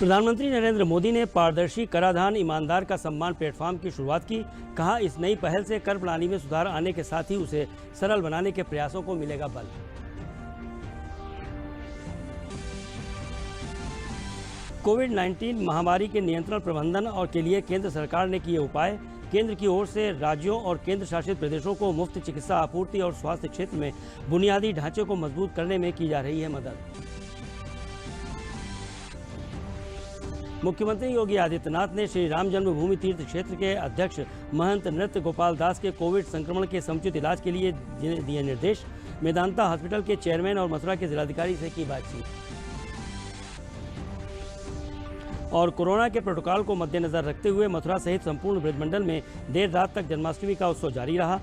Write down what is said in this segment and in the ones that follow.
प्रधानमंत्री नरेंद्र मोदी ने पारदर्शी कराधान ईमानदार का सम्मान प्लेटफॉर्म की शुरुआत की। कहा, इस नई पहल से कर प्रणाली में सुधार आने के साथ ही उसे सरल बनाने के प्रयासों को मिलेगा बल। कोविड-19 महामारी के नियंत्रण प्रबंधन और के लिए केंद्र सरकार ने किए उपाय। केंद्र की ओर से राज्यों और केंद्र शासित प्रदेशों को मुफ्त चिकित्सा आपूर्ति और स्वास्थ्य क्षेत्र में बुनियादी ढांचे को मजबूत करने में की जा रही है मदद। मुख्यमंत्री योगी आदित्यनाथ ने श्री राम जन्मभूमि तीर्थ क्षेत्र के अध्यक्ष महंत नृत्य गोपाल दास के कोविड संक्रमण के समुचित इलाज के लिए दिए निर्देश। मेदांता हॉस्पिटल के चेयरमैन और मथुरा के जिलाधिकारी से की बातचीत। और कोरोना के प्रोटोकॉल को मद्देनजर रखते हुए मथुरा सहित संपूर्ण ब्रजमंडल में देर रात तक जन्माष्टमी का उत्सव जारी रहा।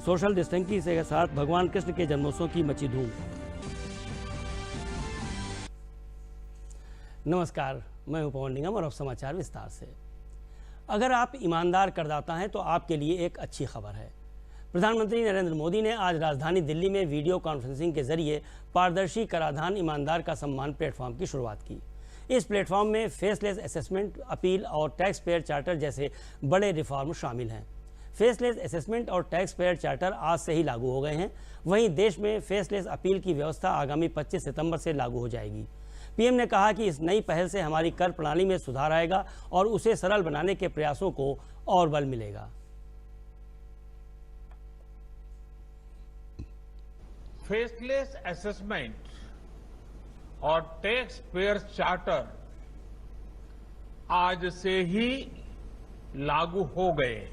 सोशल डिस्टेंसिंग के साथ भगवान कृष्ण के जन्मोत्सव की मची धूम। नमस्कार, मैं हूं पवन निगम और अब समाचार विस्तार से। अगर आप ईमानदार करदाता हैं तो आपके लिए एक अच्छी खबर है। प्रधानमंत्री नरेंद्र मोदी ने आज राजधानी दिल्ली में वीडियो कॉन्फ्रेंसिंग के जरिए पारदर्शी कराधान ईमानदार का सम्मान प्लेटफॉर्म की शुरुआत की। इस प्लेटफॉर्म में फेसलेस असेसमेंट, अपील और टैक्स पेयर चार्टर जैसे बड़े रिफॉर्म शामिल हैं। फेसलेस असेसमेंट और टैक्स पेयर चार्टर आज से ही लागू हो गए हैं। वहीं देश में फेसलेस अपील की व्यवस्था आगामी 25 सितंबर से लागू हो जाएगी। पीएम ने कहा कि इस नई पहल से हमारी कर प्रणाली में सुधार आएगा और उसे सरल बनाने के प्रयासों को और बल मिलेगा। फेसलेस असेसमेंट और टैक्स पेयर चार्टर आज से ही लागू हो गए,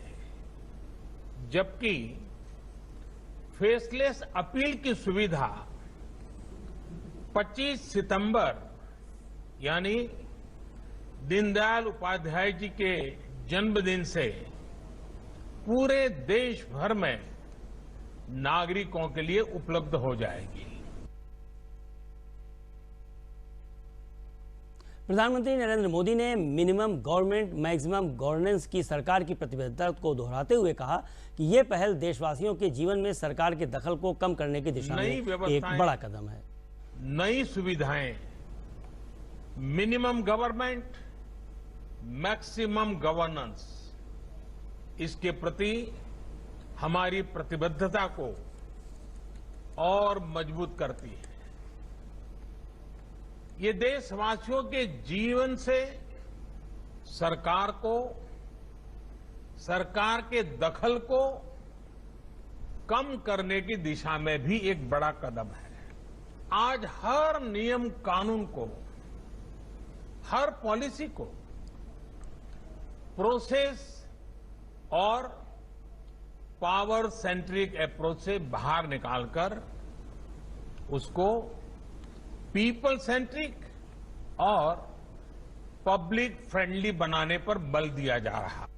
जबकि फेसलेस अपील की सुविधा 25 सितंबर यानी दीनदयाल उपाध्याय जी के जन्मदिन से पूरे देश भर में नागरिकों के लिए उपलब्ध हो जाएगी। प्रधानमंत्री नरेंद्र मोदी ने मिनिमम गवर्नमेंट मैक्सिमम गवर्नेंस की सरकार की प्रतिबद्धता को दोहराते हुए कहा कि ये पहल देशवासियों के जीवन में सरकार के दखल को कम करने की दिशा में एक बड़ा कदम है। नई सुविधाएं, मिनिमम गवर्नमेंट, मैक्सिमम गवर्नेंस, इसके प्रति हमारी प्रतिबद्धता को और मजबूत करती है। ये देशवासियों के जीवन से सरकार को, सरकार के दखल को कम करने की दिशा में भी एक बड़ा कदम है। आज हर नियम कानून को, हर पॉलिसी को प्रोसेस और पावर सेंट्रिक अप्रोच से बाहर निकालकर उसको पीपल सेंट्रिक और पब्लिक फ्रेंडली बनाने पर बल दिया जा रहा है।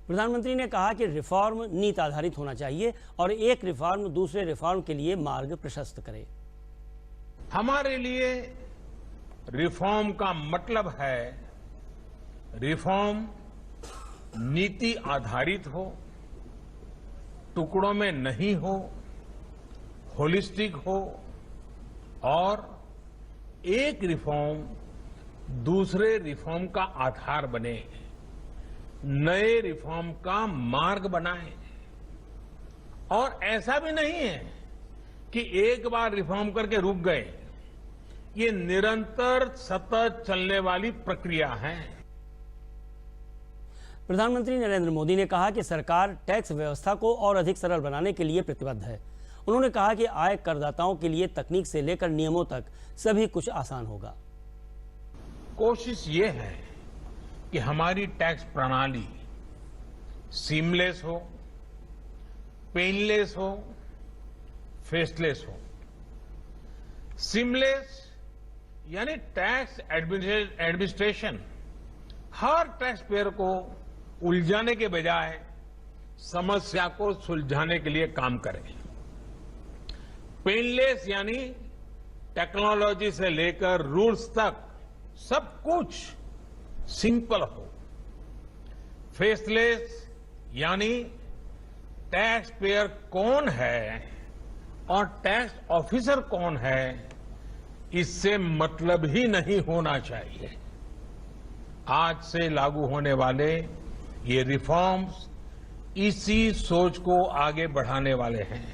प्रधानमंत्री ने कहा कि रिफॉर्म नीति आधारित होना चाहिए और एक रिफॉर्म दूसरे रिफॉर्म के लिए मार्ग प्रशस्त करे। हमारे लिए रिफॉर्म का मतलब है रिफॉर्म नीति आधारित हो, टुकड़ों में नहीं हो, होलिस्टिक हो और एक रिफॉर्म दूसरे रिफॉर्म का आधार बने, नए रिफॉर्म का मार्ग बनाए। और ऐसा भी नहीं है कि एक बार रिफॉर्म करके रुक गए, ये निरंतर सतत चलने वाली प्रक्रिया है। प्रधानमंत्री नरेंद्र मोदी ने कहा कि सरकार टैक्स व्यवस्था को और अधिक सरल बनाने के लिए प्रतिबद्ध है। उन्होंने कहा कि आय करदाताओं के लिए तकनीक से लेकर नियमों तक सभी कुछ आसान होगा। कोशिश ये है कि हमारी टैक्स प्रणाली सीमलेस हो, पेनलेस हो, फेसलेस हो। सीमलेस यानी टैक्स एडमिनिस्ट्रेशन हर टैक्स पेयर को उलझाने के बजाय समस्या को सुलझाने के लिए काम करे। पेनलेस यानी टेक्नोलॉजी से लेकर रूल्स तक सब कुछ सिंपल हो। फेसलेस यानी टैक्स पेयर कौन है और टैक्स ऑफिसर कौन है, इससे मतलब ही नहीं होना चाहिए। आज से लागू होने वाले ये रिफॉर्म्स इसी सोच को आगे बढ़ाने वाले हैं।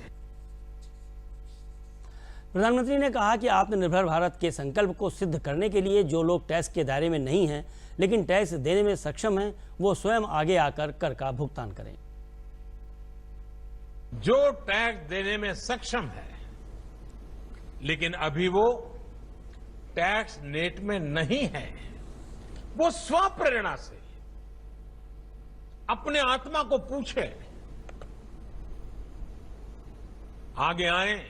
प्रधानमंत्री ने कहा कि आत्मनिर्भर भारत के संकल्प को सिद्ध करने के लिए जो लोग टैक्स के दायरे में नहीं हैं लेकिन टैक्स देने में सक्षम हैं, वो स्वयं आगे आकर कर का भुगतान करें। जो टैक्स देने में सक्षम है लेकिन अभी वो टैक्स नेट में नहीं है, वो स्वप्रेरणा से अपने आत्मा को पूछे, आगे आए।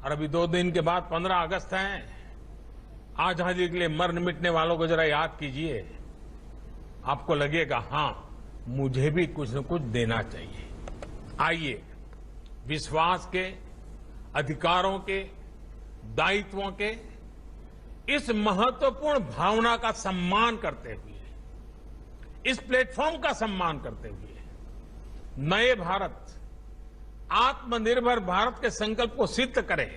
और अभी 2 दिन के बाद 15 अगस्त है। आजादी के लिए मरने मिटने वालों को जरा याद कीजिए। आपको लगेगा हां, मुझे भी कुछ न कुछ देना चाहिए। आइए विश्वास के, अधिकारों के, दायित्वों के इस महत्वपूर्ण भावना का सम्मान करते हुए, इस प्लेटफॉर्म का सम्मान करते हुए नए भारत, आत्मनिर्भर भारत के संकल्प को सिद्ध करें।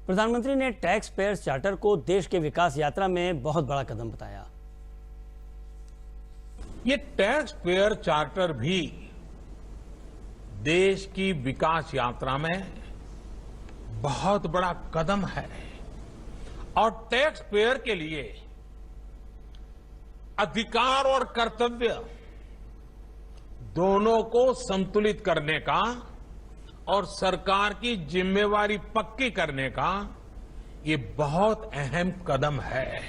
प्रधानमंत्री ने टैक्स पेयर्स चार्टर को देश के विकास यात्रा में बहुत बड़ा कदम बताया। ये टैक्स पेयर चार्टर भी देश की विकास यात्रा में बहुत बड़ा कदम है और टैक्स पेयर के लिए अधिकार और कर्तव्य दोनों को संतुलित करने का और सरकार की जिम्मेवारी पक्की करने का ये बहुत अहम कदम है।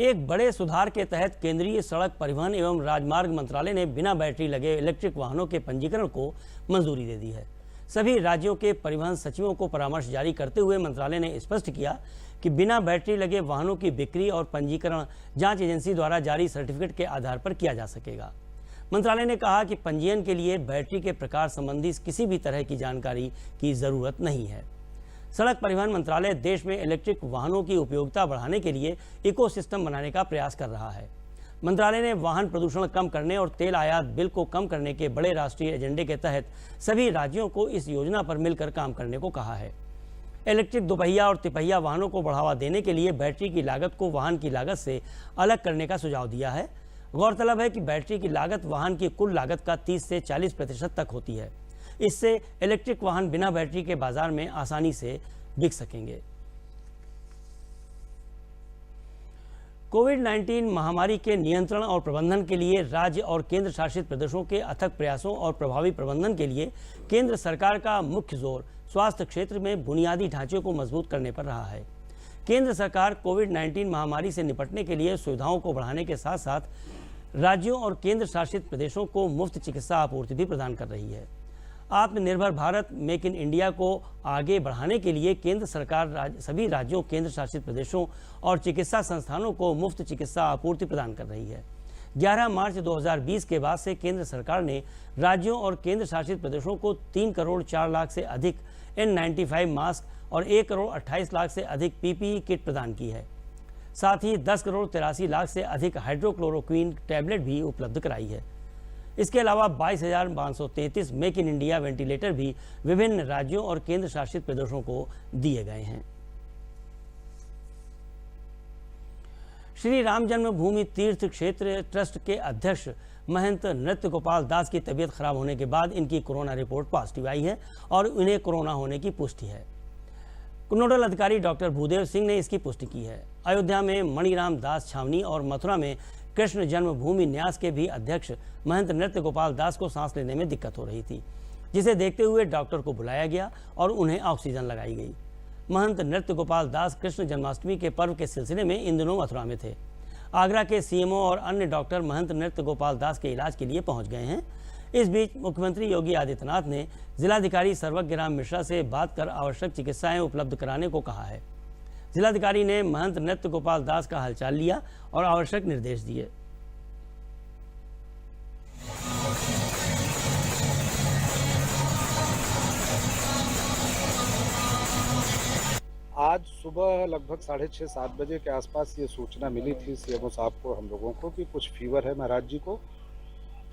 एक बड़े सुधार के तहत केंद्रीय सड़क परिवहन एवं राजमार्ग मंत्रालय ने बिना बैटरी लगे इलेक्ट्रिक वाहनों के पंजीकरण को मंजूरी दे दी है। सभी राज्यों के परिवहन सचिवों को परामर्श जारी करते हुए मंत्रालय ने स्पष्ट किया कि बिना बैटरी लगे वाहनों की बिक्री और पंजीकरण जांच एजेंसी द्वारा जारी सर्टिफिकेट के आधार पर किया जा सकेगा। मंत्रालय ने कहा कि पंजीयन के लिए बैटरी के प्रकार संबंधी किसी भी तरह की जानकारी की जरूरत नहीं है। सड़क परिवहन मंत्रालय देश में इलेक्ट्रिक वाहनों की उपयोगिता बढ़ाने के लिए इकोसिस्टम बनाने का प्रयास कर रहा है। मंत्रालय ने वाहन प्रदूषण कम करने और तेल आयात बिल को कम करने के बड़े राष्ट्रीय एजेंडे के तहत सभी राज्यों को इस योजना पर मिलकर काम करने को कहा है। इलेक्ट्रिक दोपहिया और तिपहिया वाहनों को बढ़ावा देने के लिए बैटरी की लागत को वाहन की लागत से अलग करने का सुझाव दिया है। गौरतलब है कि बैटरी की लागत वाहन की कुल लागत का 30 से 40% तक होती है। इससे इलेक्ट्रिक वाहन बिना बैटरी के बाजार में आसानी से बिक सकेंगे। कोविड-19 महामारी के नियंत्रण और प्रबंधन के लिए राज्य और केंद्र शासित प्रदेशों के अथक प्रयासों और प्रभावी प्रबंधन के लिए केंद्र सरकार का मुख्य जोर स्वास्थ्य क्षेत्र में बुनियादी ढांचे को मजबूत करने पर रहा है। केंद्र सरकार कोविड-19 महामारी से निपटने के लिए सुविधाओं को बढ़ाने के साथ साथ राज्यों और केंद्र शासित प्रदेशों को मुफ्त चिकित्सा आपूर्ति भी प्रदान कर रही है। आत्मनिर्भर भारत मेक इन इंडिया को आगे बढ़ाने के लिए केंद्र सरकार सभी राज्यों, केंद्र शासित प्रदेशों और चिकित्सा संस्थानों को मुफ्त चिकित्सा आपूर्ति प्रदान कर रही है। 11 मार्च 2020 के बाद से केंद्र सरकार ने राज्यों और केंद्र शासित प्रदेशों को 3 करोड़ 4 लाख से अधिक N95 मास्क और 1 करोड़ 28 लाख से अधिक PPE किट प्रदान की है। साथ ही 10 करोड़ 83 लाख से अधिक हाइड्रोक्लोरोक्विन टैबलेट भी उपलब्ध कराई है। इसके अलावा 22,533 मेक इन इंडिया वेंटिलेटर भी विभिन्न राज्यों और केंद्र शासित प्रदेशों को दिए गए हैं। श्री राम जन्मभूमि तीर्थ क्षेत्र ट्रस्ट के अध्यक्ष महंत नृत्य गोपाल दास की तबीयत खराब होने के बाद इनकी कोरोना रिपोर्ट पॉजिटिव आई है और उन्हें कोरोना होने की पुष्टि है। नोडल अधिकारी डॉक्टर भूदेव सिंह ने इसकी पुष्टि की है। अयोध्या में मणिराम दास छावनी और मथुरा में कृष्ण जन्मभूमि न्यास के भी अध्यक्ष महंत नृत्य गोपाल दास को सांस लेने में दिक्कत हो रही थी, जिसे देखते हुए डॉक्टर को बुलाया गया और उन्हें ऑक्सीजन लगाई गई। महंत नृत्य गोपाल दास कृष्ण जन्माष्टमी के पर्व के सिलसिले में इन दिनों मथुरा में थे। आगरा के सीएमओ और अन्य डॉक्टर महंत नृत्य गोपाल दास के इलाज के लिए पहुंच गए हैं। इस बीच मुख्यमंत्री योगी आदित्यनाथ ने जिलाधिकारी सर्वज्ञराम मिश्रा से बात कर आवश्यक चिकित्साएं उपलब्ध कराने को कहा है। जिलाधिकारी ने महंत नृत्य गोपाल दास का हालचाल लिया और आवश्यक निर्देश दिए। आज सुबह लगभग 6:30-7 बजे के आसपास ये सूचना मिली थी सीएमओ साहब को, हम लोगों को, कि कुछ फीवर है महाराज जी को।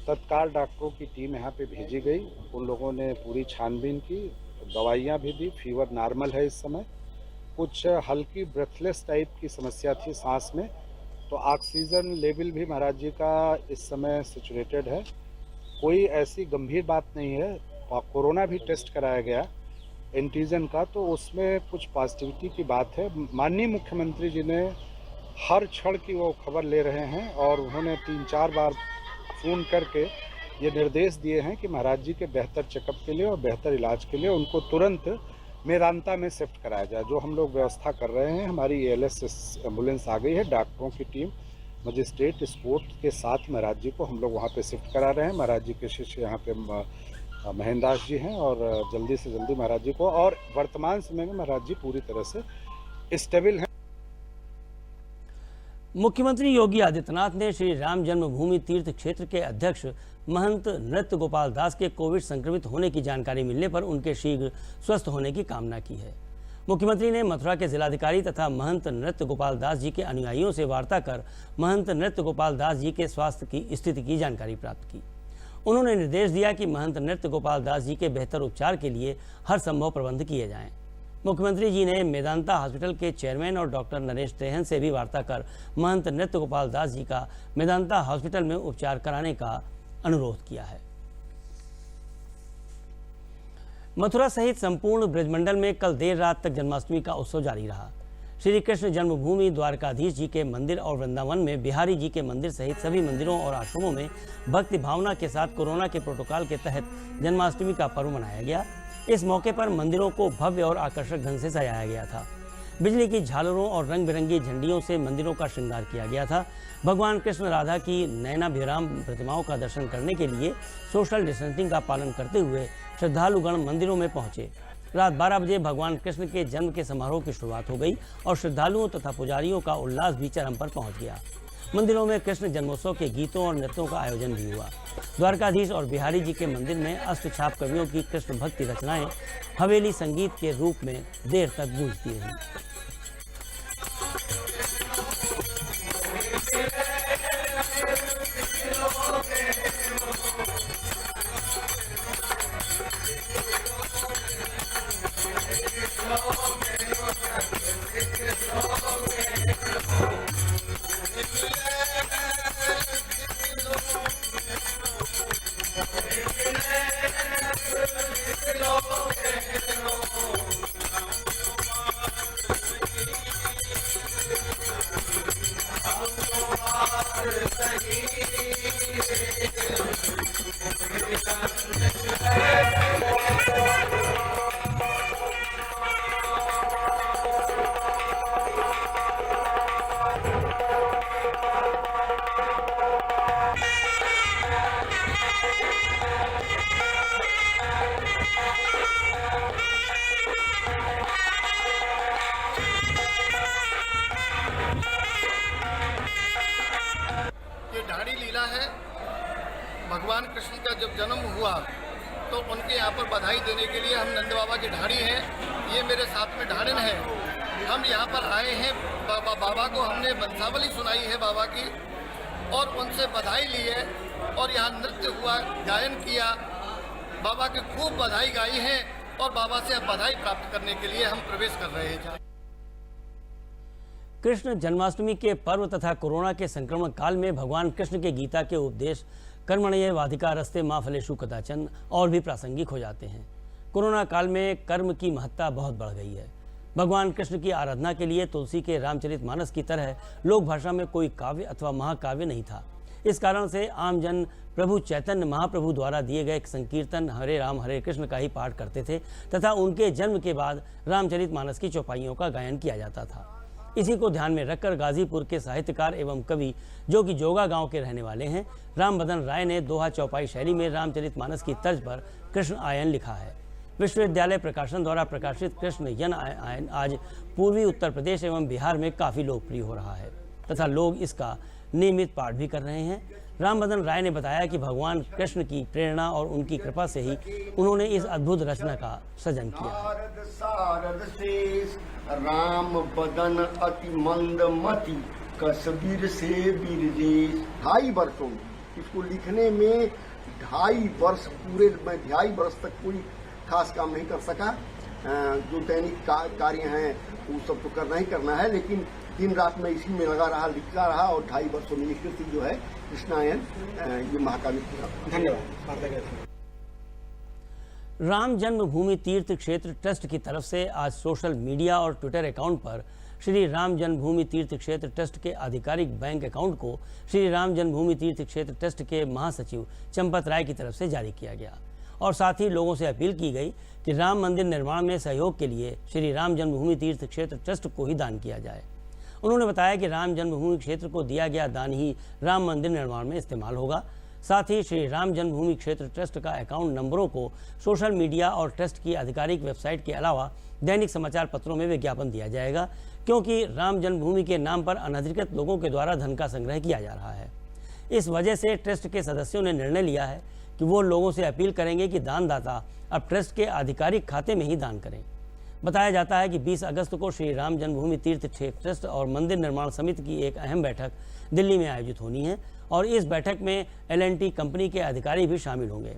तत्काल डॉक्टरों की टीम यहाँ पे भेजी गई। उन लोगों ने पूरी छानबीन की, दवाइयाँ भी दी। फीवर नॉर्मल है इस समय। कुछ हल्की ब्रेथलेस टाइप की समस्या थी सांस में, तो ऑक्सीजन लेवल भी महाराज जी का इस समय सैचुरेटेड है। कोई ऐसी गंभीर बात नहीं है। और कोरोना भी टेस्ट कराया गया एंटीजन का, तो उसमें कुछ पॉजिटिविटी की बात है। माननीय मुख्यमंत्री जी ने हर क्षण की वो खबर ले रहे हैं और उन्होंने 3-4 बार फ़ोन करके ये निर्देश दिए हैं कि महाराज जी के बेहतर चेकअप के लिए और बेहतर इलाज के लिए उनको तुरंत मेदांता में शिफ्ट कराया जाए, जो हम लोग व्यवस्था कर रहे हैं। हमारी ALS एम्बुलेंस आ गई है, डॉक्टरों की टीम, मजिस्ट्रेट, स्पोर्ट के साथ महाराज जी को हम लोग वहाँ पे शिफ्ट करा रहे हैं। महाराज जी के शिष्य यहाँ पे महेंद्र दास जी हैं और जल्दी से जल्दी महाराज जी को, और वर्तमान समय में महाराज जी पूरी तरह से स्टेबल हैं। मुख्यमंत्री योगी आदित्यनाथ ने श्री राम जन्मभूमि तीर्थ क्षेत्र के अध्यक्ष महंत नृत्य गोपाल दास के कोविड संक्रमित होने की जानकारी मिलने पर उनके शीघ्र स्वस्थ होने की कामना की है। मुख्यमंत्री ने मथुरा के जिलाधिकारी तथा महंत नृत्य गोपाल दास जी के अनुयायियों से वार्ता कर महंत नृत्य गोपाल दास जी के स्वास्थ्य की स्थिति की जानकारी प्राप्त की। उन्होंने निर्देश दिया कि महंत नृत्य गोपाल दास जी के बेहतर उपचार के लिए हर संभव प्रबंध किए जाएं। मुख्यमंत्री जी ने मेदांता हॉस्पिटल के चेयरमैन और डॉक्टर नरेश त्रेहन से भी वार्ता कर महंत नृत्य गोपाल दास जी का मेदांता हॉस्पिटल में उपचार कराने का अनुरोध किया है। मथुरा सहित संपूर्ण ब्रजमंडल में कल देर रात तक जन्माष्टमी का उत्सव जारी रहा। श्री कृष्ण जन्मभूमि द्वारकाधीश जी के मंदिर और वृंदावन में बिहारी जी के मंदिर सहित सभी मंदिरों और आश्रमों में भक्ति भावना के साथ कोरोना के प्रोटोकॉल के तहत जन्माष्टमी का पर्व मनाया गया। इस मौके पर मंदिरों को भव्य और आकर्षक ढंग से सजाया गया था। बिजली की झालरों और रंग बिरंगी झंडियों से मंदिरों का श्रृंगार किया गया था। भगवान कृष्ण राधा की नयनाभिराम प्रतिमाओं का दर्शन करने के लिए सोशल डिस्टेंसिंग का पालन करते हुए श्रद्धालुगण मंदिरों में पहुंचे। रात 12 बजे भगवान कृष्ण के जन्म के समारोह की शुरुआत हो गई और श्रद्धालुओं तथा पुजारियों का उल्लास भी चरम पर पहुंच गया। मंदिरों में कृष्ण जन्मोत्सव के गीतों और नृत्यों का आयोजन भी हुआ। द्वारकाधीश और बिहारी जी के मंदिर में अष्टछाप कवियों की कृष्ण भक्ति रचनाएं हवेली संगीत के रूप में देर तक गूंजती रहीं। भगवान कृष्ण का जब जन्म हुआ तो उनके यहाँ पर बधाई देने के लिए हम नंद बाबा की ढाड़ी हैं, ये मेरे साथ में ढाड़न है। हम यहाँ पर आए हैं, बाबा को हमने वंशावली सुनाई है बाबा की और उनसे बधाई ली है और यहाँ नृत्य हुआ, गायन किया, बाबा की खूब बधाई गाई है और बाबा से बधाई प्राप्त करने के लिए हम प्रवेश कर रहे हैं। कृष्ण जन्माष्टमी के पर्व तथा कोरोना के संक्रमण काल में भगवान कृष्ण के गीता के उपदेश कर्मण्येवाधिकार रस्ते मां फलेषु कदाचन और भी प्रासंगिक हो जाते हैं। कोरोना काल में कर्म की महत्ता बहुत बढ़ गई है। भगवान कृष्ण की आराधना के लिए तुलसी के रामचरितमानस की तरह लोक भाषा में कोई काव्य अथवा महाकाव्य नहीं था। इस कारण से आमजन प्रभु चैतन्य महाप्रभु द्वारा दिए गए संकीर्तन हरे राम हरे कृष्ण का ही पाठ करते थे तथा उनके जन्म के बाद रामचरितमानस की चौपाइयों का गायन किया जाता था। इसी को ध्यान में रखकर गाजीपुर के साहित्यकार एवं कवि जो कि जोगा गांव के रहने वाले हैं राम बदन राय ने दोहा चौपाई शैली में रामचरितमानस की तर्ज पर कृष्ण आयन लिखा है। विश्वविद्यालय प्रकाशन द्वारा प्रकाशित कृष्ण यन आयन आज पूर्वी उत्तर प्रदेश एवं बिहार में काफ़ी लोकप्रिय हो रहा है तथा लोग इसका नियमित पाठ भी कर रहे हैं। राम बदन राय ने बताया कि भगवान कृष्ण की प्रेरणा और उनकी कृपा से ही उन्होंने इस अद्भुत रचना का सृजन किया। सारद शेष राम बदन अति मंद मति कसबीर से बीरजेश। 2.5 वर्षों में इसको लिखने में 2.5 वर्ष पूरे, मैं 2.5 वर्ष तक कोई खास काम नहीं कर सका। जो दैनिक कार्य हैं वो सब तो करना ही करना है, लेकिन दिन रात में इसी में लगा रहा, लिखता रहा और 2.5 वर्षों में निष्कृति जो है कृष्णायन ये महाकाव्य पूरा। धन्यवाद। राम जन्मभूमि तीर्थ क्षेत्र ट्रस्ट की तरफ से आज सोशल मीडिया और ट्विटर अकाउंट पर श्री राम जन्मभूमि तीर्थ क्षेत्र ट्रस्ट के आधिकारिक बैंक अकाउंट को श्री राम जन्मभूमि तीर्थ क्षेत्र ट्रस्ट के महासचिव चंपत राय की तरफ से जारी किया गया और साथ ही लोगों से अपील की गई कि राम मंदिर निर्माण में सहयोग के लिए श्री राम जन्मभूमि तीर्थ क्षेत्र ट्रस्ट को ही दान किया जाए। उन्होंने बताया कि राम जन्मभूमि क्षेत्र को दिया गया दान ही राम मंदिर निर्माण में इस्तेमाल होगा। साथ ही श्री राम जन्मभूमि क्षेत्र ट्रस्ट का अकाउंट नंबरों को सोशल मीडिया और ट्रस्ट की आधिकारिक वेबसाइट के अलावा दैनिक समाचार पत्रों में विज्ञापन दिया जाएगा, क्योंकि राम जन्मभूमि के नाम पर अनधिकृत लोगों के द्वारा धन का संग्रह किया जा रहा है। इस वजह से ट्रस्ट के सदस्यों ने निर्णय लिया है कि वो लोगों से अपील करेंगे कि दानदाता अब ट्रस्ट के आधिकारिक खाते में ही दान करें। बताया जाता है कि 20 अगस्त को श्री राम जन्मभूमि तीर्थ क्षेत्र ट्रस्ट और मंदिर निर्माण समिति की एक अहम बैठक दिल्ली में आयोजित होनी है और इस बैठक में L&T कंपनी के अधिकारी भी शामिल होंगे।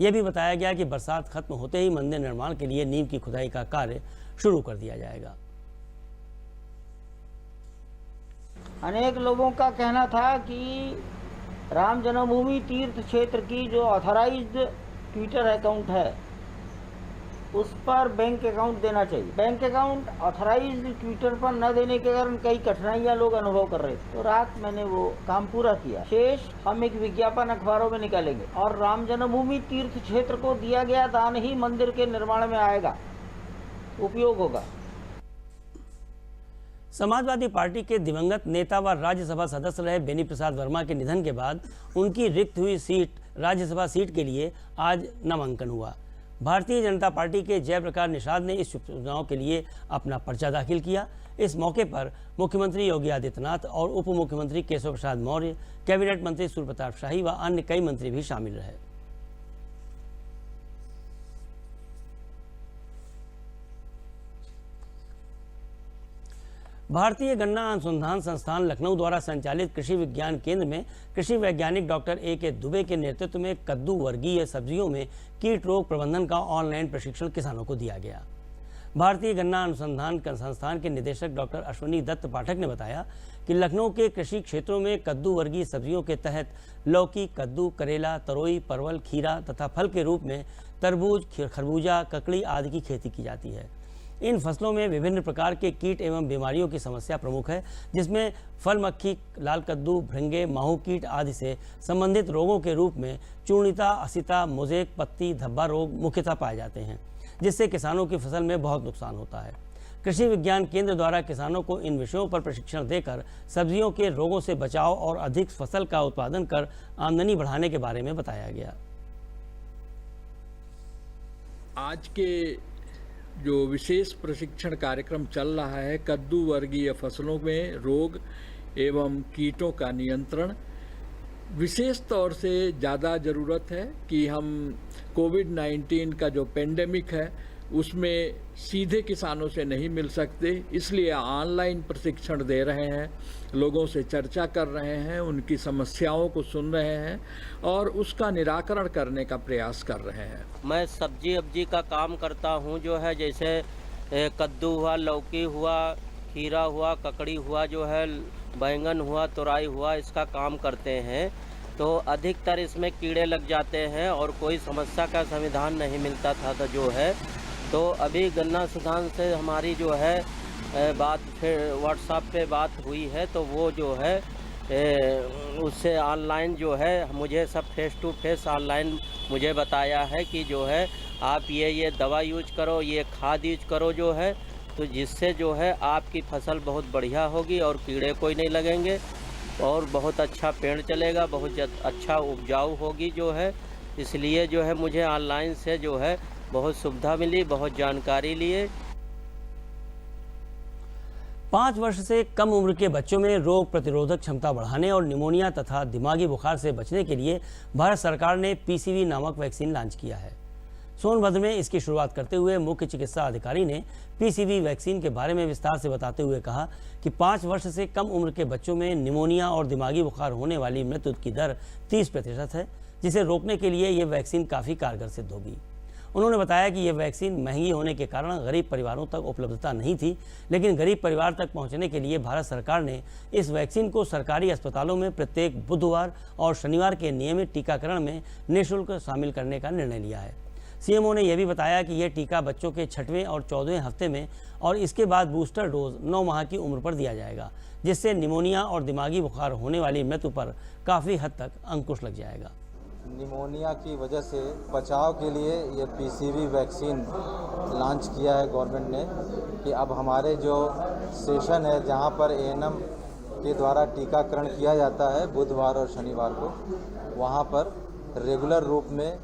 यह भी बताया गया कि बरसात खत्म होते ही मंदिर निर्माण के लिए नींव की खुदाई का कार्य शुरू कर दिया जाएगा। अनेक लोगों का कहना था कि राम जन्मभूमि तीर्थ क्षेत्र की जो ऑथराइज्ड ट्विटर अकाउंट है उस पर बैंक अकाउंट देना चाहिए। बैंक अकाउंट ऑथराइज्ड ट्विटर पर न देने के कारण कई कठिनाइयां लोग अनुभव कर रहे थे, तो रात मैंने वो काम पूरा किया। शेष हम एक विज्ञापन अखबारों में निकालेंगे और राम जन्मभूमि तीर्थ क्षेत्र को दिया गया दान ही मंदिर के निर्माण में आएगा, उपयोग होगा। समाजवादी पार्टी के दिवंगत नेता व राज्यसभा सदस्य रहे बेनी प्रसाद वर्मा के निधन के बाद उनकी रिक्त हुई सीट राज्यसभा सीट के लिए आज नामांकन हुआ। भारतीय जनता पार्टी के जयप्रकाश निषाद ने इस उपचुनाव के लिए अपना पर्चा दाखिल किया। इस मौके पर मुख्यमंत्री योगी आदित्यनाथ और उप मुख्यमंत्री केशव प्रसाद मौर्य, कैबिनेट मंत्री सूर्य प्रताप शाही व अन्य कई मंत्री भी शामिल रहे। भारतीय गन्ना अनुसंधान संस्थान लखनऊ द्वारा संचालित कृषि विज्ञान केंद्र में कृषि वैज्ञानिक डॉक्टर A.K. दुबे के नेतृत्व में कद्दू वर्गीय सब्जियों में कीट रोग प्रबंधन का ऑनलाइन प्रशिक्षण किसानों को दिया गया। भारतीय गन्ना अनुसंधान संस्थान के निदेशक डॉक्टर अश्विनी दत्त पाठक ने बताया कि लखनऊ के कृषि क्षेत्रों में कद्दू वर्गीय सब्जियों के तहत लौकी, कद्दू, करेला, तरोई, परवल, खीरा तथा फल के रूप में तरबूज, खरबूजा, ककड़ी आदि की खेती की जाती है। इन फसलों में विभिन्न प्रकार के कीट एवं बीमारियों की समस्या प्रमुख है, जिसमें फल मक्खी, लाल कद्दू, भृंगे, माहू कीट आदि से संबंधित रोगों के रूप में चूर्णिता, असिता, मोज़ेक, पत्ती धब्बा रोग मुख्यतः पाए जाते हैं, जिससे किसानों की फसल में बहुत नुकसान होता है। कृषि विज्ञान केंद्र द्वारा किसानों को इन विषयों पर प्रशिक्षण देकर सब्जियों के रोगों से बचाव और अधिक फसल का उत्पादन कर आमदनी बढ़ाने के बारे में बताया गया। आज के जो विशेष प्रशिक्षण कार्यक्रम चल रहा है, कद्दू वर्गीय फसलों में रोग एवं कीटों का नियंत्रण, विशेष तौर से ज़्यादा ज़रूरत है कि हम कोविड-19 का जो पेंडेमिक है उसमें सीधे किसानों से नहीं मिल सकते, इसलिए ऑनलाइन प्रशिक्षण दे रहे हैं, लोगों से चर्चा कर रहे हैं, उनकी समस्याओं को सुन रहे हैं और उसका निराकरण करने का प्रयास कर रहे हैं। मैं सब्जी अब्जी का काम करता हूं, जो है जैसे कद्दू हुआ, लौकी हुआ, खीरा हुआ, ककड़ी हुआ, जो है बैंगन हुआ, तुरई हुआ, इसका काम करते हैं। तो अधिकतर इसमें कीड़े लग जाते हैं और कोई समस्या का समाधान नहीं मिलता था, तो जो है तो अभी गन्ना सुधान से हमारी जो है बात फिर व्हाट्सएप पे बात हुई है, तो वो जो है उससे ऑनलाइन जो है मुझे सब फेस टू फेस ऑनलाइन मुझे बताया है कि जो है आप ये दवा यूज करो, ये खाद यूज करो, जो है तो जिससे जो है आपकी फसल बहुत बढ़िया होगी और कीड़े कोई नहीं लगेंगे और बहुत अच्छा पेड़ चलेगा, बहुत अच्छा उपजाऊ होगी जो है। इसलिए जो है मुझे ऑनलाइन से जो है बहुत सुविधा मिली, बहुत जानकारी लिए। 5 वर्ष से कम उम्र के बच्चों में रोग प्रतिरोधक क्षमता बढ़ाने और निमोनिया तथा दिमागी बुखार से बचने के लिए भारत सरकार ने PCV नामक वैक्सीन लॉन्च किया है। सोनभद्र में इसकी शुरुआत करते हुए मुख्य चिकित्सा अधिकारी ने पीसीवी वैक्सीन के बारे में विस्तार से बताते हुए कहा कि 5 वर्ष से कम उम्र के बच्चों में निमोनिया और दिमागी बुखार होने वाली मृत्यु की दर 30% है, जिसे रोकने के लिए ये वैक्सीन काफ़ी कारगर सिद्ध होगी। उन्होंने बताया कि यह वैक्सीन महंगी होने के कारण गरीब परिवारों तक उपलब्धता नहीं थी, लेकिन गरीब परिवार तक पहुंचने के लिए भारत सरकार ने इस वैक्सीन को सरकारी अस्पतालों में प्रत्येक बुधवार और शनिवार के नियमित टीकाकरण में निःशुल्क शामिल करने का निर्णय लिया है। सीएमओ ने यह भी बताया कि यह टीका बच्चों के 6वें और 14वें हफ्ते में और इसके बाद बूस्टर डोज 9 माह की उम्र पर दिया जाएगा, जिससे निमोनिया और दिमागी बुखार होने वाली मृत्यु पर काफ़ी हद तक अंकुश लग जाएगा। निमोनिया की वजह से बचाव के लिए ये पीसीवी वैक्सीन लॉन्च किया है गवर्नमेंट ने कि अब हमारे जो सेशन है जहां पर एएनएम के द्वारा टीकाकरण किया जाता है बुधवार और शनिवार को, वहां पर रेगुलर रूप में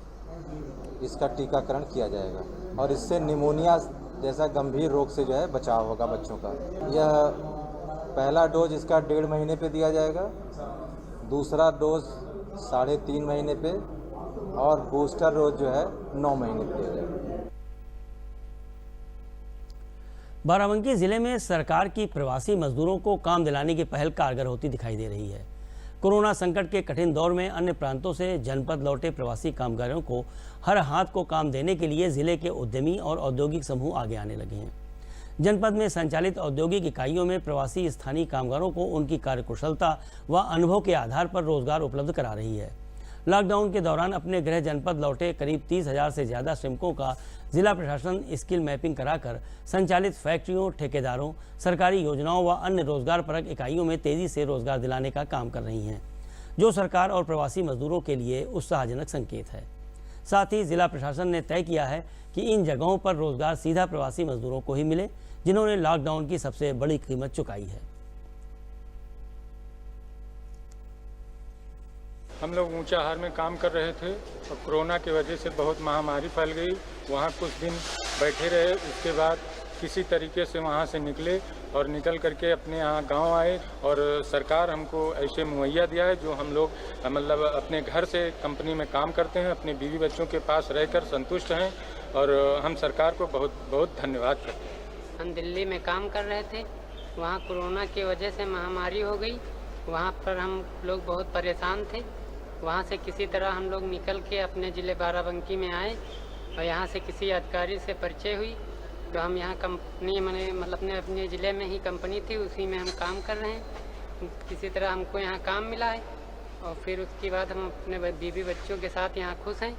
इसका टीकाकरण किया जाएगा और इससे निमोनिया जैसा गंभीर रोग से जो है बचाव होगा बच्चों का। यह पहला डोज इसका 1.5 महीने पे दिया जाएगा, दूसरा डोज 3.5 महीने पे और बूस्टर डोज जो है 9 महीने पे दिया जाएगा। बाराबंकी जिले में सरकार की प्रवासी मजदूरों को काम दिलाने की पहल कारगर होती दिखाई दे रही है। कोरोना संकट के कठिन दौर में अन्य प्रांतों से जनपद लौटे प्रवासी कामगारों को हर हाथ को काम देने के लिए जिले के उद्यमी और औद्योगिक समूह आगे आने लगे हैं। जनपद में संचालित औद्योगिक इकाइयों में प्रवासी स्थानीय कामगारों को उनकी कार्यकुशलता व अनुभव के आधार पर रोजगार उपलब्ध करा रही है। लॉकडाउन के दौरान अपने गृह जनपद लौटे करीब 30,000 से ज़्यादा श्रमिकों का जिला प्रशासन स्किल मैपिंग कराकर संचालित फैक्ट्रियों, ठेकेदारों, सरकारी योजनाओं व अन्य रोजगारपरक इकाइयों में तेजी से रोजगार दिलाने का काम कर रही हैं, जो सरकार और प्रवासी मजदूरों के लिए उत्साहजनक संकेत है। साथ ही जिला प्रशासन ने तय किया है कि इन जगहों पर रोजगार सीधा प्रवासी मजदूरों को ही मिले, जिन्होंने लॉकडाउन की सबसे बड़ी कीमत चुकाई है। हम लोग ऊंचाहार में काम कर रहे थे और कोरोना की वजह से बहुत महामारी फैल गई। वहाँ कुछ दिन बैठे रहे, उसके बाद किसी तरीके से वहाँ से निकले और निकल करके अपने यहाँ गांव आए और सरकार हमको ऐसे मुहैया दिया है जो हम लोग मतलब अपने घर से कंपनी में काम करते हैं, अपने बीवी बच्चों के पास रहकर संतुष्ट हैं और हम सरकार को बहुत बहुत धन्यवाद करते हैं। हम दिल्ली में काम कर रहे थे, वहाँ कोरोना की वजह से महामारी हो गई, वहाँ पर हम लोग बहुत परेशान थे। वहाँ से किसी तरह हम लोग निकल के अपने ज़िले बाराबंकी में आए और यहाँ से किसी अधिकारी से परिचय हुई तो हम यहाँ कंपनी मतलब अपने ज़िले में ही कंपनी थी, उसी में हम काम कर रहे हैं। किसी तरह हमको यहाँ काम मिला है और फिर उसके बाद हम अपने बीवी बच्चों के साथ यहाँ खुश हैं।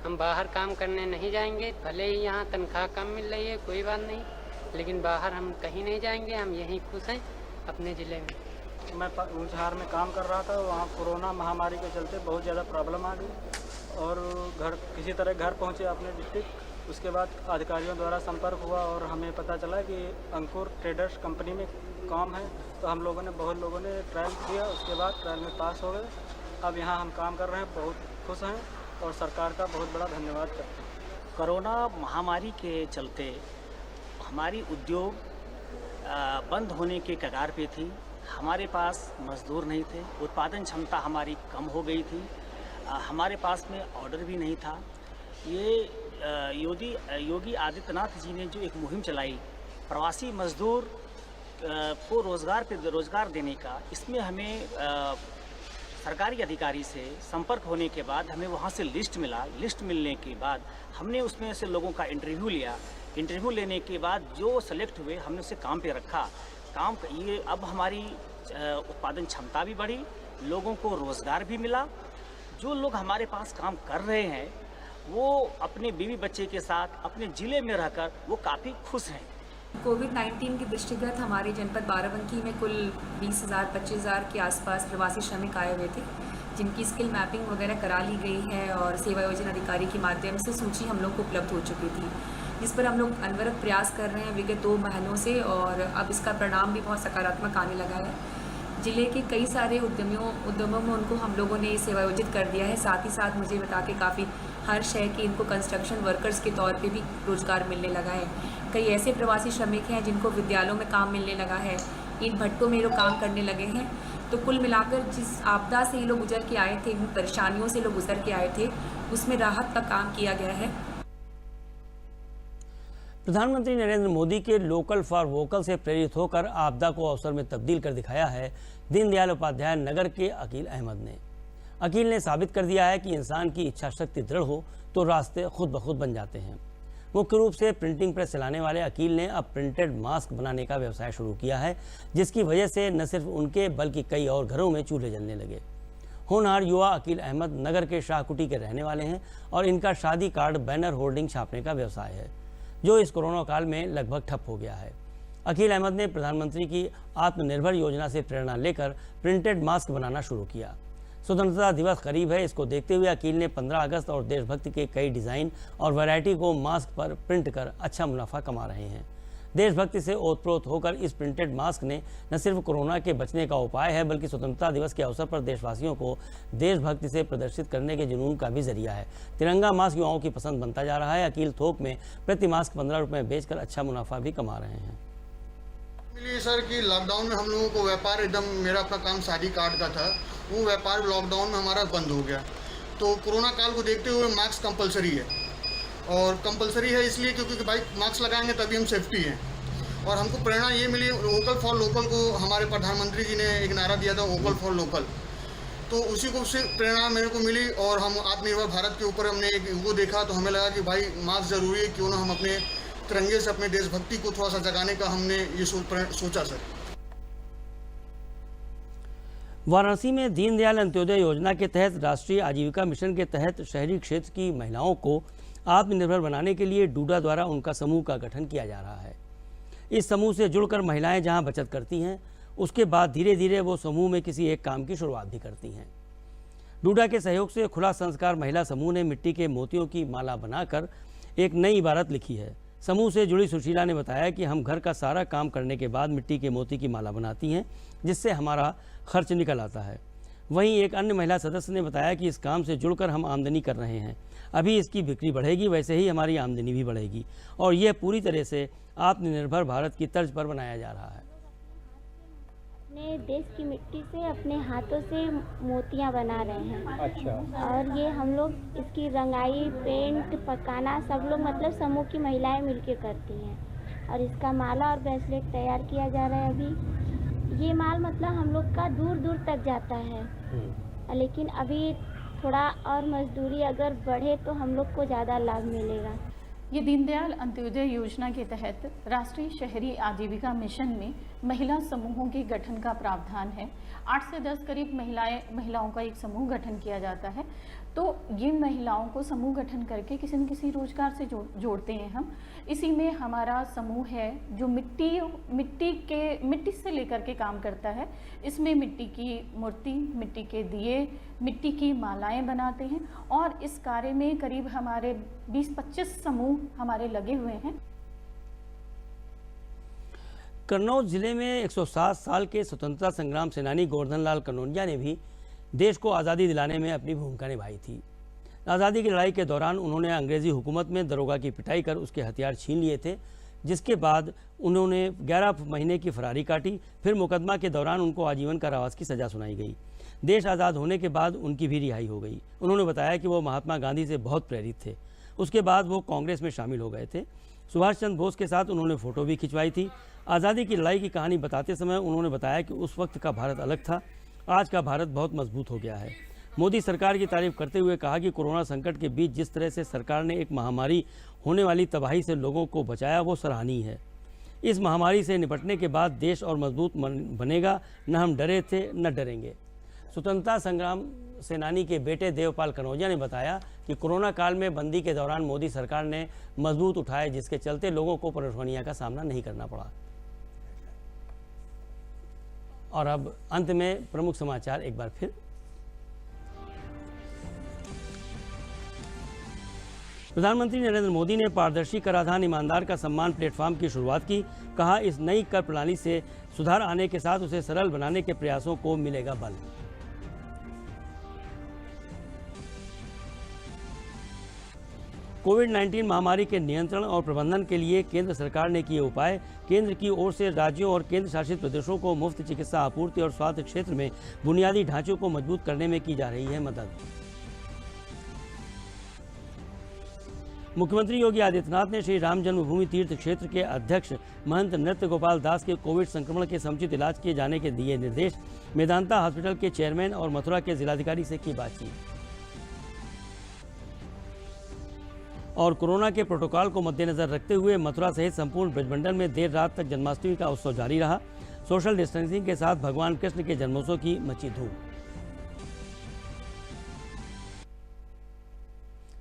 हम बाहर काम करने नहीं जाएंगे, भले ही यहाँ तनख्वाह कम मिल रही है कोई बात नहीं, लेकिन बाहर हम कहीं नहीं जाएंगे, हम यहीं खुश हैं अपने ज़िले में। मैं ऊंचाहार में काम कर रहा था, वहाँ कोरोना महामारी के चलते बहुत ज़्यादा प्रॉब्लम आ गई और किसी तरह घर पहुँचे अपने डिस्ट्रिक्ट। उसके बाद अधिकारियों द्वारा संपर्क हुआ और हमें पता चला कि अंकुर ट्रेडर्स कंपनी में काम है, तो हम लोगों ने बहुत लोगों ने ट्रायल किया, उसके बाद ट्रायल में पास हो गए। अब यहाँ हम काम कर रहे हैं, बहुत खुश हैं और सरकार का बहुत बड़ा धन्यवाद करते हैं। कोरोना महामारी के चलते हमारी उद्योग बंद होने के कगार पे थी, हमारे पास मजदूर नहीं थे, उत्पादन क्षमता हमारी कम हो गई थी, हमारे पास में ऑर्डर भी नहीं था। ये योगी आदित्यनाथ जी ने जो एक मुहिम चलाई प्रवासी मजदूर को रोज़गार देने का, इसमें हमें सरकारी अधिकारी से संपर्क होने के बाद हमें वहाँ से लिस्ट मिला। लिस्ट मिलने के बाद हमने उसमें से लोगों का इंटरव्यू लिया। इंटरव्यू लेने के बाद जो सेलेक्ट हुए हमने उसे काम पे रखा। ये अब हमारी उत्पादन क्षमता भी बढ़ी, लोगों को रोज़गार भी मिला। जो लोग हमारे पास काम कर रहे हैं वो अपने बीवी बच्चे के साथ अपने ज़िले में रहकर वो काफ़ी खुश हैं। कोविड-19 के दृष्टिगत हमारे जनपद बाराबंकी में कुल 20,000-25,000 के आसपास प्रवासी श्रमिक आए हुए थे, जिनकी स्किल मैपिंग वगैरह करा ली गई है और सेवा योजना अधिकारी के माध्यम से सूची हम लोग को उपलब्ध हो चुकी थी, जिस पर हम लोग अनवरत प्रयास कर रहे हैं विगत 2 महीनों से और अब इसका परिणाम भी बहुत सकारात्मक आने लगा है। जिले के कई सारे उद्यमों में उनको हम लोगों ने सेवा योजित कर दिया है। साथ ही साथ मुझे बता के काफ़ी हर्ष है कि इनको कंस्ट्रक्शन वर्कर्स के तौर पे भी रोज़गार मिलने लगा है। कई ऐसे प्रवासी श्रमिक हैं जिनको विद्यालयों में काम मिलने लगा है, इन भट्टों में ये लोग काम करने लगे हैं। तो कुल मिलाकर जिस आपदा से ये लोग गुजर के आए थे, इन परेशानियों से लोग गुजर के आए थे, उसमें राहत का काम किया गया है। प्रधानमंत्री नरेंद्र मोदी के लोकल फॉर वोकल से प्रेरित होकर आपदा को अवसर में तब्दील कर दिखाया है दीनदयाल उपाध्याय नगर के अकील अहमद ने। अकील ने साबित कर दिया है कि इंसान की इच्छा शक्ति दृढ़ हो तो रास्ते खुद ब खुद बन जाते हैं। मुख्य रूप से प्रिंटिंग प्रेस चलाने वाले अकील ने अब प्रिंटेड मास्क बनाने का व्यवसाय शुरू किया है, जिसकी वजह से न सिर्फ उनके बल्कि कई और घरों में चूल्हे जलने लगे। होनहार युवा अकील अहमद नगर के शाहकुटी के रहने वाले हैं और इनका शादी कार्ड बैनर होर्डिंग छापने का व्यवसाय है, जो इस कोरोना काल में लगभग ठप हो गया है। अकील अहमद ने प्रधानमंत्री की आत्मनिर्भर योजना से प्रेरणा लेकर प्रिंटेड मास्क बनाना शुरू किया। स्वतंत्रता दिवस करीब है, इसको देखते हुए अकील ने 15 अगस्त और देशभक्ति के कई डिज़ाइन और वैरायटी को मास्क पर प्रिंट कर अच्छा मुनाफा कमा रहे हैं। देशभक्ति से ओतप्रोत होकर इस प्रिंटेड मास्क ने न सिर्फ कोरोना के बचने का उपाय है, बल्कि स्वतंत्रता दिवस के अवसर पर देशवासियों को देशभक्ति से प्रदर्शित करने के जुनून का भी जरिया है। तिरंगा मास्क युवाओं की पसंद बनता जा रहा है। अकील थोक में प्रति मास्क 15 रुपये बेचकर अच्छा मुनाफा भी कमा रहे हैं। मिली सर कि लॉकडाउन में हम लोगों को व्यापार एकदम, मेरा अपना काम शादी कार्ड का था, वो व्यापार लॉकडाउन में हमारा बंद हो गया। तो कोरोना काल को देखते हुए मास्क कंपलसरी है, और कंपलसरी है इसलिए क्योंकि भाई मास्क लगाएंगे तभी हम सेफ्टी हैं। और हमको प्रेरणा ये मिली, वोकल फॉर लोकल को हमारे प्रधानमंत्री जी ने एक नारा दिया था, वोकल फॉर लोकल, तो उसी को से प्रेरणा मेरे को मिली। और हम आत्मनिर्भर भारत के ऊपर हमने एक वो देखा तो हमें लगा कि भाई मास्क ज़रूरी है, क्यों ना हम अपने तिरंगे से अपने देशभक्ति को थोड़ा सा जगाने का हमने ये सोचा सर। वाराणसी में दीनदयाल अंत्योदय योजना के तहत राष्ट्रीय आजीविका मिशन के तहत शहरी क्षेत्र की महिलाओं को आत्मनिर्भर बनाने के लिए डूडा द्वारा उनका समूह का गठन किया जा रहा है। इस समूह से जुड़कर महिलाएं जहां बचत करती हैं, उसके बाद धीरे धीरे वो समूह में किसी एक काम की शुरुआत भी करती हैं। डूडा के सहयोग से खुला संस्कार महिला समूह ने मिट्टी के मोतियों की माला बनाकर एक नई इबारत लिखी है। समूह से जुड़ी सुशीला ने बताया कि हम घर का सारा काम करने के बाद मिट्टी के मोती की माला बनाती हैं, जिससे हमारा खर्च निकल आता है। वहीं एक अन्य महिला सदस्य ने बताया कि इस काम से जुड़कर हम आमदनी कर रहे हैं, अभी इसकी बिक्री बढ़ेगी, वैसे ही हमारी आमदनी भी बढ़ेगी और यह पूरी तरह से आत्मनिर्भर भारत की तर्ज पर बनाया जा रहा है। अपने देश की मिट्टी से अपने हाथों से मोतियां बना रहे हैं। अच्छा। और ये हम लोग इसकी रंगाई, पेंट, पकाना सब लोग मतलब समूह की महिलाएं मिलकर करती हैं। और इसका माला और ब्रेसलेट तैयार किया जा रहा है अभी। ये माल मतलब हम लोग का दूर दूर तक जाता है, लेकिन अभी थोड़ा और मजदूरी अगर बढ़े तो हम लोग को ज़्यादा लाभ मिलेगा। ये दीनदयाल अंत्योदय योजना के तहत राष्ट्रीय शहरी आजीविका मिशन में महिला समूहों के गठन का प्रावधान है। 8 से 10 करीब महिलाओं का एक समूह गठन किया जाता है। तो ये महिलाओं को समूह गठन करके किसी न किसी रोजगार से जोड़ते हैं हम। इसी में हमारा समूह है जो मिट्टी से लेकर के काम करता है। इसमें मिट्टी की मूर्ति, मिट्टी के दिए, मिट्टी की मालाएं बनाते हैं और इस कार्य में करीब हमारे 20-25 समूह हमारे लगे हुए हैं। कन्नौज जिले में 107 साल के स्वतंत्रता संग्राम सेनानी गोवर्धन लाल कनौजिया ने भी देश को आज़ादी दिलाने में अपनी भूमिका निभाई थी। आज़ादी की लड़ाई के दौरान उन्होंने अंग्रेज़ी हुकूमत में दरोगा की पिटाई कर उसके हथियार छीन लिए थे, जिसके बाद उन्होंने 11 महीने की फरारी काटी। फिर मुकदमा के दौरान उनको आजीवन कारावास की सज़ा सुनाई गई। देश आज़ाद होने के बाद उनकी भी रिहाई हो गई। उन्होंने बताया कि वो महात्मा गांधी से बहुत प्रेरित थे। उसके बाद वो कांग्रेस में शामिल हो गए थे। सुभाष चंद्र बोस के साथ उन्होंने फ़ोटो भी खिंचवाई थी। आज़ादी की लड़ाई की कहानी बताते समय उन्होंने बताया कि उस वक्त का भारत अलग था, आज का भारत बहुत मजबूत हो गया है। मोदी सरकार की तारीफ करते हुए कहा कि कोरोना संकट के बीच जिस तरह से सरकार ने एक महामारी होने वाली तबाही से लोगों को बचाया, वो सराहनीय है। इस महामारी से निपटने के बाद देश और मजबूत बनेगा, न हम डरे थे न डरेंगे। स्वतंत्रता संग्राम सेनानी के बेटे देवपाल कनौजिया ने बताया कि कोरोना काल में बंदी के दौरान मोदी सरकार ने मजबूत उठाए, जिसके चलते लोगों को परेशानियों का सामना नहीं करना पड़ा। और अब अंत में प्रमुख समाचार एक बार फिर। प्रधानमंत्री नरेंद्र मोदी ने पारदर्शी कराधान ईमानदार का सम्मान प्लेटफॉर्म की शुरुआत की। कहा, इस नई कर प्रणाली से सुधार आने के साथ उसे सरल बनाने के प्रयासों को मिलेगा बल। कोविड-19 महामारी के नियंत्रण और प्रबंधन के लिए केंद्र सरकार ने किए उपाय। केंद्र की ओर से राज्यों और केंद्र शासित प्रदेशों को मुफ्त चिकित्सा आपूर्ति और स्वास्थ्य क्षेत्र में बुनियादी ढांचों को मजबूत करने में की जा रही है मदद। मुख्यमंत्री योगी आदित्यनाथ ने श्री राम जन्मभूमि तीर्थ क्षेत्र के अध्यक्ष महंत नृत्य गोपाल दास के कोविड संक्रमण के समुचित इलाज किए जाने के दिए निर्देश। मेदांता हॉस्पिटल के चेयरमैन और मथुरा के जिलाधिकारी से की बातचीत। और कोरोना के प्रोटोकॉल को मद्देनजर रखते हुए मथुरा सहित संपूर्ण ब्रजमंडल में देर रात तक जन्माष्टमी का उत्सव जारी रहा। सोशल डिस्टेंसिंग के साथ भगवान कृष्ण के जन्मोत्सव की मची धूम।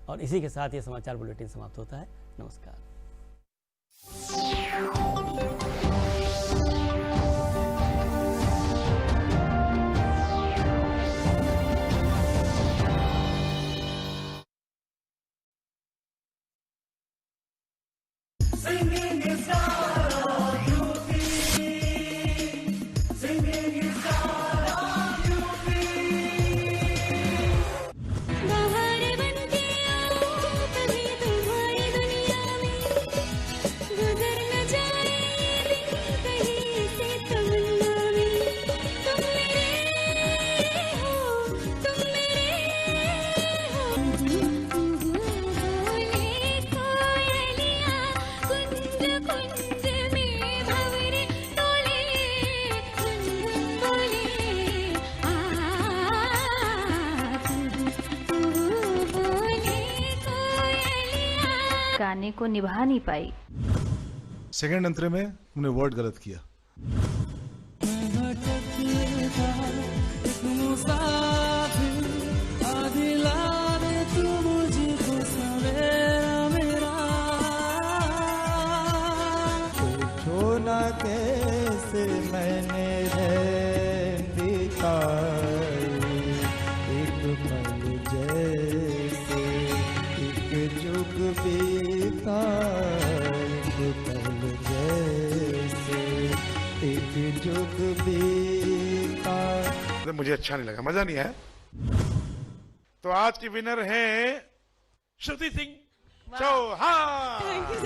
और इसी के साथ ये समाचार बुलेटिन समाप्त होता है। नमस्कार। गाने को निभा नहीं पाई। सेकंड अंतरे में हमने वर्ड गलत किया। पूछो ना कैसे मैंने बिताई एक पल जैसे एक जुग बीता एक पल जैसे एक जुग बीता। मुझे अच्छा नहीं लगा, मजा नहीं आया। तो आज की विनर है श्रुति सिंह चौहान।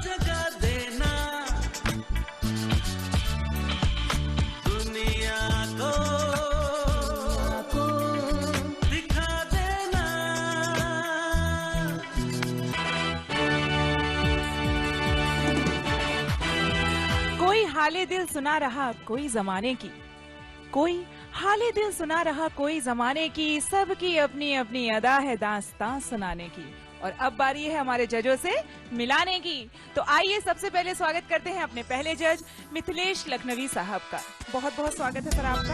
जगा देना दुनिया को दिखा देना। कोई हाले दिल सुना रहा कोई जमाने की, कोई हाले दिल सुना रहा कोई जमाने की, सबकी अपनी अपनी अदा है दास्तां सुनाने की। और अब बारी है हमारे जजों से मिलाने की। तो आइए सबसे पहले स्वागत करते हैं अपने पहले जज मिथिलेश लखनवी साहब का। बहुत बहुत स्वागत है सर आपका।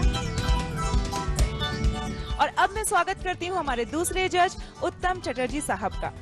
और अब मैं स्वागत करती हूँ हमारे दूसरे जज उत्तम चटर्जी साहब का।